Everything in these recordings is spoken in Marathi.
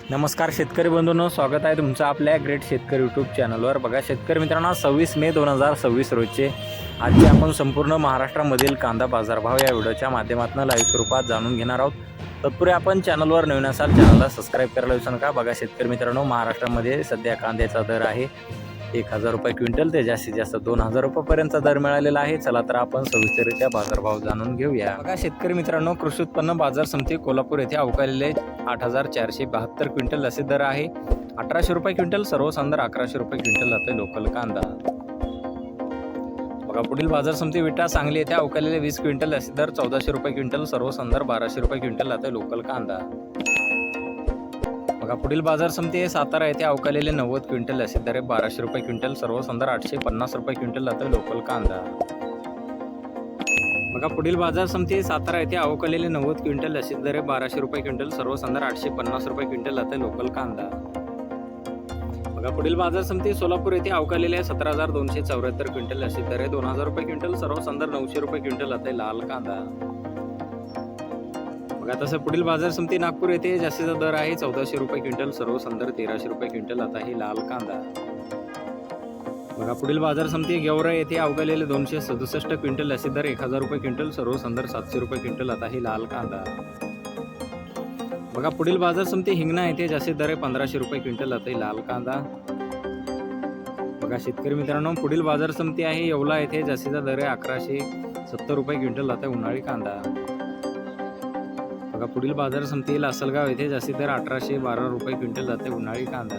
नमस्कार शेतकरी बंधूंनो, स्वागत आहे तुमचं आपल्या ग्रेट शेतकरी यूट्यूब चॅनलवर। बघा शेतकरी मित्रांनो, 26 मे 2026 रोजचे आजचे आपण संपूर्ण महाराष्ट्रामधील कांदा बाजारभाव या व्हिडिओच्या माध्यमातून लाईव्ह स्वरूपात जाणून घेणार आहोत। तत्पूर्वी आपण चॅनलवर नवीन असाल चॅनलला सबस्क्राईब करायला विसरू नका। बघा शेतकरी मित्रांनो, महाराष्ट्रामध्ये सध्या कांद्याचा दर आहे 1000 रुपये क्विंटल ते जास्तीत जास्त 2000 रुपयापर्यंतचा दर मिळालेला आहे। चला तर आपण सविस्तररित्या बाजारभाव जाणून घेऊया। बघा शेतकरी मित्रांनो, कृषी उत्पन्न बाजार समिती कोल्हापूर येथे अवकालेले 8472 क्विंटल असे दर आहे। 1800 रुपये क्विंटल सर्वसाधारण 1100 रुपये क्विंटल जाते लोकल कांदा। बघा पुढील बाजार समिती विटा सांगली येथे अवकालेले 20 क्विंटल असे दर 1400 रुपये क्विंटल सर्वसाधारण 1200 रुपये क्विंटल जाते लोकल कांदा। बघा पुढील बाजार समिती सातारा येथे अवकालेले 90 क्विंटल असे दर 1200 रुपये क्विंटल सर्वसाधारण 850 रुपये क्विंटल जाते लोकल कांदा। बघा पुढील बाजार समिती सातारा येथे अवकालेले 90 क्विंटल असे दर 1200 रुपये क्विंटल सर्वसाधारण 850 रुपये क्विंटल जाते लोकल कांदा। बघा पुढील बाजार समिती सोलापूर येथे अवकालेले 17274 क्विंटल असे दर 2000 रुपये क्विंटल सर्वसाधारण 900 रुपये क्विंटल जाते लाल कांदा। बघा तसं पुढील बाजार समिती नागपूर येथे जास्तीचा दर आहे 1400 रुपये क्विंटल सर्वसाधारण 1300 रुपये क्विंटल आता ही लाल कांदा। बघा पुढील बाजार समिती गेवरा येथे अवकालेले 267 क्विंटल असे दर 1000 रुपये क्विंटल सर्वसाधारण 700 रुपये क्विंटल आता ही लाल कांदा। बघा पुढील बाजार समिती हिंगणा येथे जास्तीत दर 1500 रुपये क्विंटल आता ही लाल कांदा। बघा शेतकरी मित्रांनो, पुढील बाजार समिती आहे येवला येथे जास्तीचा दर 1170 रुपये क्विंटल आता उन्हाळी कांदा। बघा पुढील बाजार समिती लासलगाव येथे जास्तीत दर 1812 रुपये क्विंटल जाते उन्हाळी कांदा।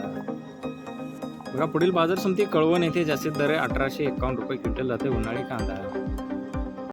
बघा पुढील बाजार समिती कळवण येथे जास्तीत दर 1851 रुपये क्विंटल जाते उन्हाळी कांदा।